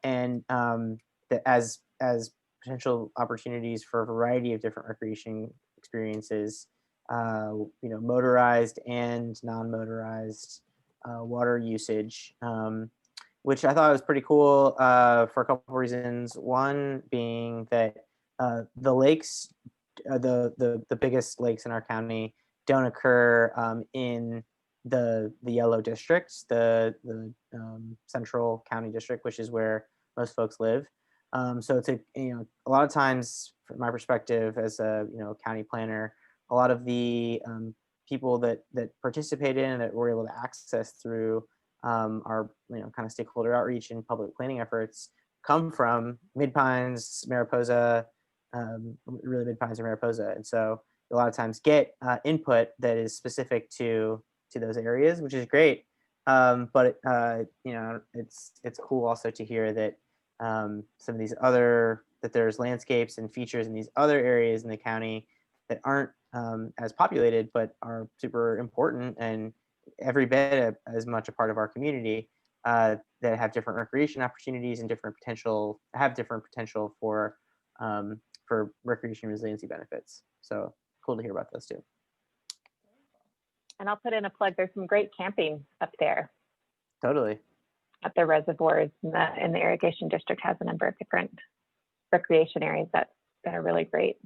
and as potential opportunities for a variety of different recreation experiences, motorized and non-motorized water usage, which I thought was pretty cool for a couple of reasons. One being that the lakes, the biggest lakes in our county, don't occur in the yellow districts, the central county district, which is where most folks live. So it's a lot of times, from my perspective as a county planner, a lot of the people that participate in and that we're able to access through our kind of stakeholder outreach and public planning efforts come from Mid-Pines, Mariposa, really Mid-Pines or Mariposa, and so a lot of times get input that is specific to those areas, which is great. But it's cool also to hear that some of these that there's landscapes and features in these other areas in the county that aren't as populated, but are super important and every bit as much a part of our community, that have different recreation opportunities and different potential for recreation resiliency benefits. So cool to hear about those too. And I'll put in a plug. There's some great camping up there. Totally. At the reservoirs, and the irrigation district has a number of different recreation areas that are really great.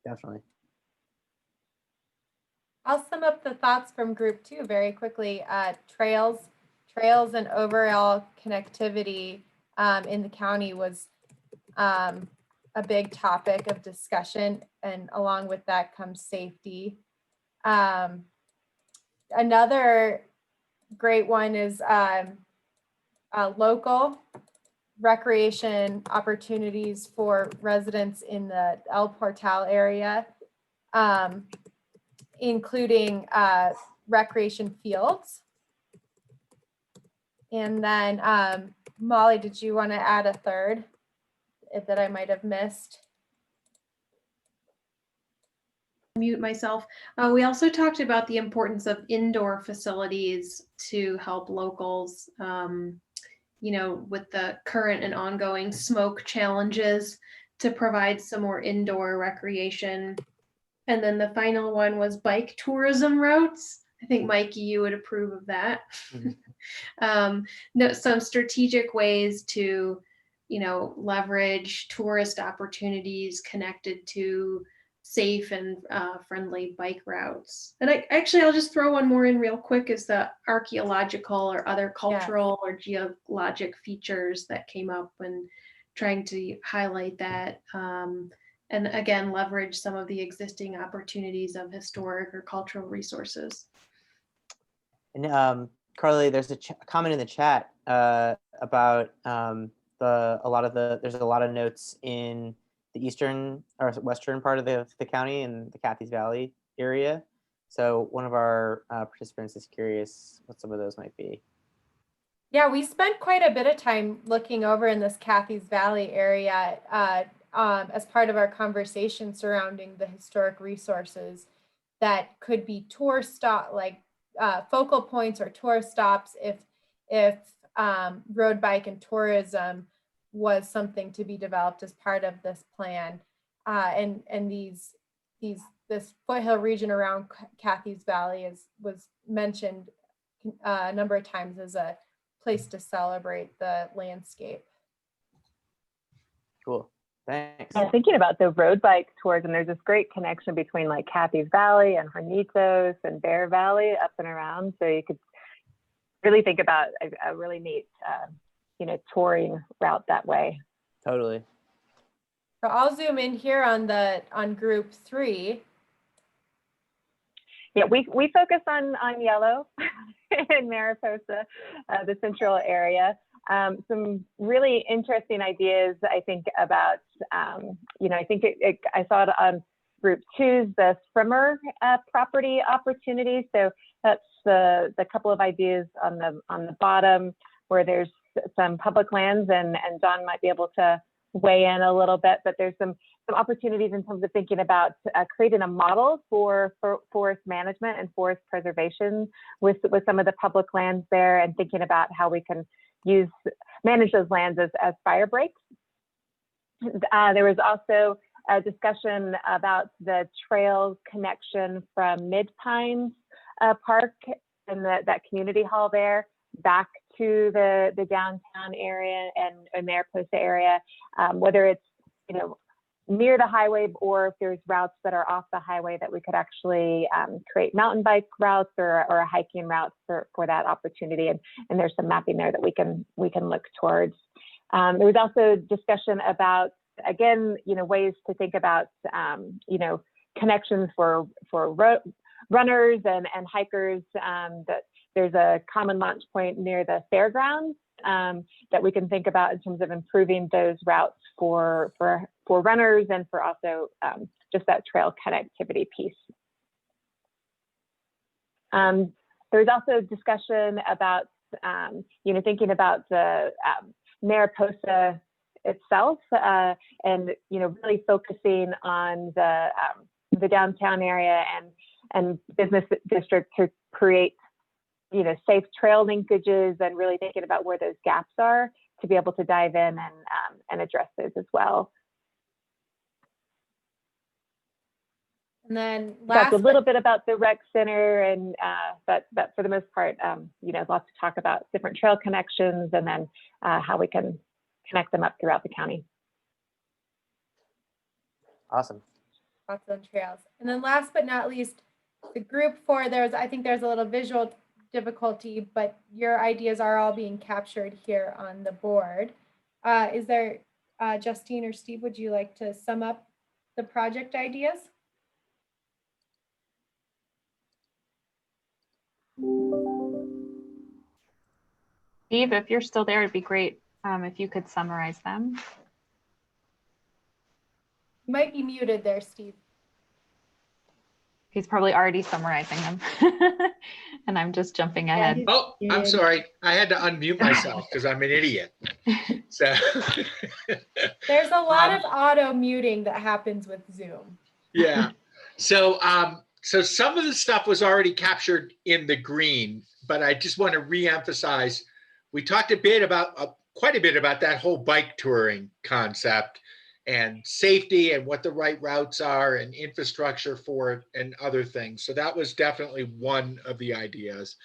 Definitely. I'll sum up the thoughts from group 2 very quickly. Trails and overall connectivity in the county was a big topic of discussion, and along with that comes safety. Another great one is local recreation opportunities for residents in the El Portal area, including recreation fields. And then Molly, did you want to add a third that I might have missed? Mute myself. We also talked about the importance of indoor facilities to help locals, with the current and ongoing smoke challenges, to provide some more indoor recreation. And then the final one was bike tourism routes. I think, Mikey, you would approve of that. Some strategic ways to, leverage tourist opportunities connected to safe and friendly bike routes. And I'll just throw one more in real quick, is the archaeological or other cultural or geologic features that came up when trying to highlight that. And again, leverage some of the existing opportunities of historic or cultural resources. And Carly, there's a comment in the chat about there's a lot of notes in the eastern or western part of the county in the Cathy's Valley area. So one of our participants is curious what some of those might be. Yeah, we spent quite a bit of time looking over in this Cathy's Valley area as part of our conversation surrounding the historic resources that could be tour stop, like focal points or tour stops if road bike and tourism was something to be developed as part of this plan. And this foothill region around Cathy's Valley was mentioned a number of times as a place to celebrate the landscape. Cool. Thanks. Yeah, thinking about the road bike tours, and there's this great connection between like Cathy's Valley and Hornitos and Bear Valley up and around. So you could really think about a really neat, touring route that way. Totally. So I'll zoom in here on group 3. Yeah, we focus on yellow in Mariposa, the central area. Some really interesting ideas, I think, about, I think I saw it on group 2's, the Frimmer property opportunity. So that's the couple of ideas on the bottom where there's some public lands, and Don might be able to weigh in a little bit, but there's some opportunities in terms of thinking about creating a model for forest management and forest preservation with some of the public lands there, and thinking about how we can manage those lands as fire breaks. There was also a discussion about the trail connection from Mid Pines Park and that community hall there back to the downtown area and Mariposa area, whether it's near the highway or if there's routes that are off the highway that we could actually create mountain bike routes or a hiking route for that opportunity. And there's some mapping there that we can look towards. There was also discussion about, again, ways to think about, connections for runners and hikers, that there's a common launch point near the fairgrounds that we can think about in terms of improving those routes for runners and for also just that trail connectivity piece. There's also discussion about, thinking about the Mariposa itself and, really focusing on the downtown area and business district to create safe trail linkages, and really thinking about where those gaps are to be able to dive in and address those as well. And then talked a little bit about the rec center, and but for the most part, lots to talk about different trail connections, and then how we can connect them up throughout the county. Awesome. Lots on trails. And then last but not least, the group 4, I think there's a little visual difficulty, but your ideas are all being captured here on the board. Is there, Justine or Steve, would you like to sum up the project ideas? Steve, if you're still there, it'd be great if you could summarize them. You might be muted there, Steve. He's probably already summarizing them. And I'm just jumping ahead. Oh, I'm sorry. I had to unmute myself because I'm an idiot. So there's a lot of auto muting that happens with Zoom. Yeah. So some of the stuff was already captured in the green, but I just want to re-emphasize, we talked quite a bit about that whole bike touring concept and safety and what the right routes are and infrastructure for it and other things. So that was definitely one of the ideas.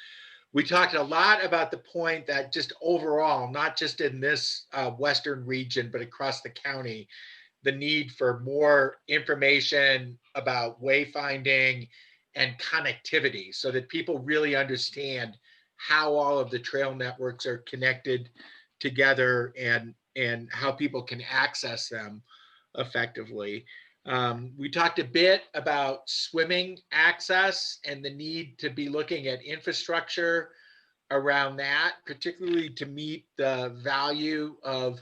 We talked a lot about the point that just overall, not just in this western region, but across the county, the need for more information about wayfinding and connectivity so that people really understand how all of the trail networks are connected together and how people can access them effectively. We talked a bit about swimming access and the need to be looking at infrastructure around that, particularly to meet the value of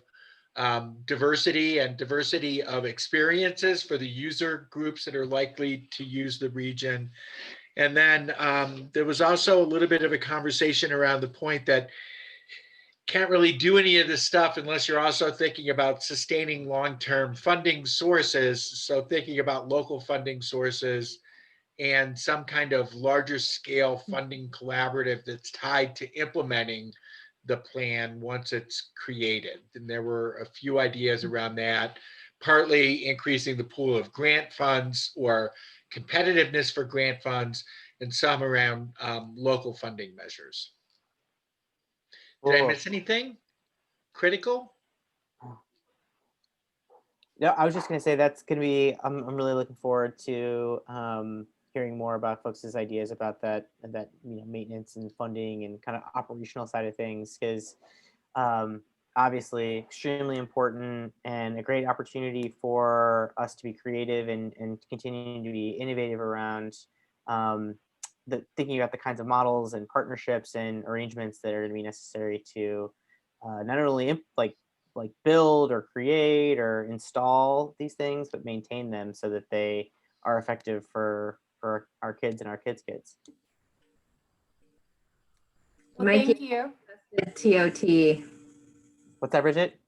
diversity and diversity of experiences for the user groups that are likely to use the region. And then there was also a little bit of a conversation around the point that can't really do any of this stuff unless you're also thinking about sustaining long-term funding sources. So thinking about local funding sources and some kind of larger scale funding collaborative that's tied to implementing the plan once it's created. And there were a few ideas around that, partly increasing the pool of grant funds or competitiveness for grant funds, and some around local funding measures. Did I miss anything critical? No, I was just going to say that's going to be, I'm really looking forward to hearing more about folks' ideas about that maintenance and funding and kind of operational side of things, because obviously extremely important and a great opportunity for us to be creative and continuing to be innovative around thinking about the kinds of models and partnerships and arrangements that are going to be necessary to not only build or create or install these things, but maintain them so that they are effective for our kids and our kids' kids. Well, Mikey, thank you. TOT. What's that, Bridget?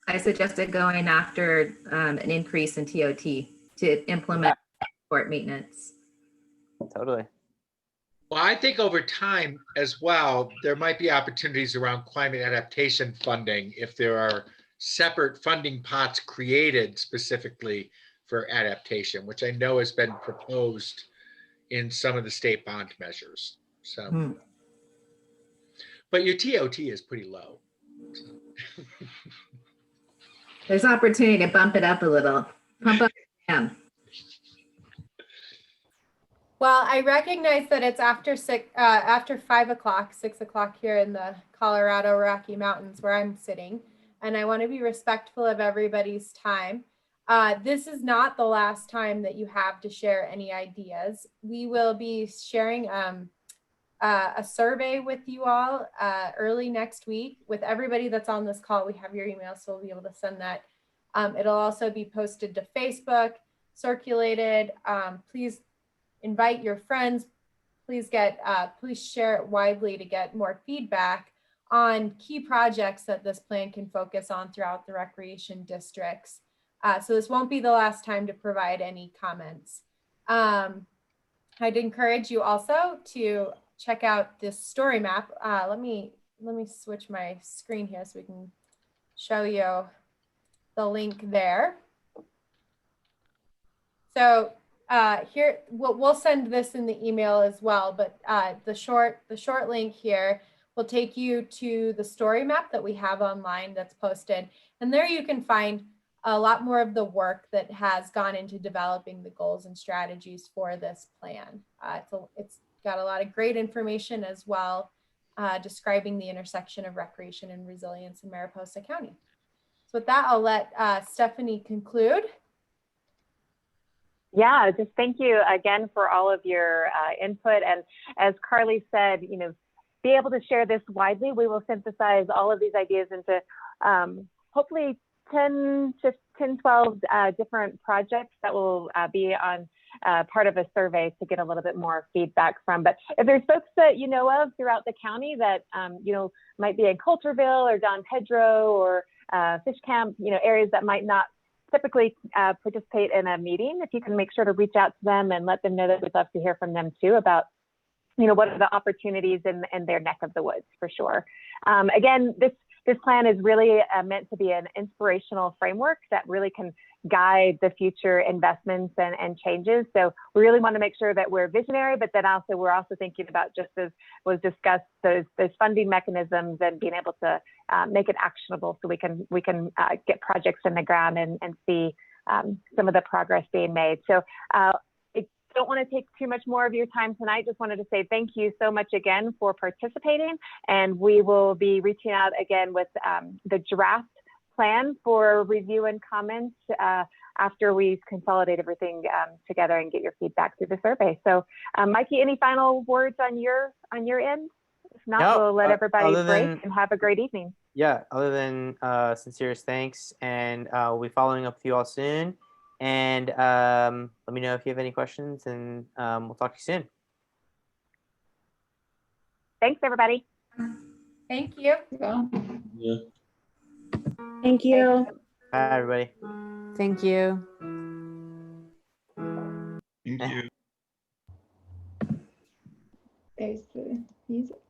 I suggested going after an increase in TOT to implement support maintenance. Totally. Well, I think over time as well, there might be opportunities around climate adaptation funding if there are separate funding pots created specifically for adaptation, which I know has been proposed in some of the state bond measures. So, but your TOT is pretty low. There's opportunity to bump it up a little. Pump up down. Well, I recognize that it's after 5 o'clock, 6 o'clock here in the Colorado Rocky Mountains where I'm sitting, and I want to be respectful of everybody's time. This is not the last time that you have to share any ideas. We will be sharing a survey with you all early next week. With everybody that's on this call, we have your email, so we'll be able to send that. It'll also be posted to Facebook, circulated. Please invite your friends. Please share it widely to get more feedback on key projects that this plan can focus on throughout the recreation districts. So this won't be the last time to provide any comments. I'd encourage you also to check out this story map. Let me switch my screen here so we can show you the link there. So here, we'll send this in the email as well, but the short link here will take you to the story map that we have online that's posted. And there you can find a lot more of the work that has gone into developing the goals and strategies for this plan. It's got a lot of great information as well, describing the intersection of recreation and resilience in Mariposa County. So with that, I'll let Stephanie conclude. Yeah, just thank you again for all of your input. And as Carly said, be able to share this widely. We will synthesize all of these ideas into hopefully 10, 12 different projects that will be on part of a survey to get a little bit more feedback from. But if there's folks that you know of throughout the county that might be in Coulterville or Don Pedro or Fish Camp, areas that might not typically participate in a meeting, if you can make sure to reach out to them and let them know that we'd love to hear from them too about what are the opportunities in their neck of the woods, for sure. Again, this plan is really meant to be an inspirational framework that really can guide the future investments and changes. So we really want to make sure that we're visionary, but then also we're also thinking about, just as was discussed, those funding mechanisms and being able to make it actionable so we can get projects in the ground and see some of the progress being made. So I don't want to take too much more of your time tonight. Just wanted to say thank you so much again for participating, and we will be reaching out again with the draft plan for review and comments after we consolidate everything together and get your feedback through the survey. So Mikey, any final words on your end? If not, No, we'll let everybody other break than- and have a great evening. Yeah, other than sincerest thanks, and we'll be following up with you all soon. And let me know if you have any questions, and we'll talk to you soon. Thanks, everybody. Thank you. Thank you. Bye, everybody. Thank you. Thank you. There's the music.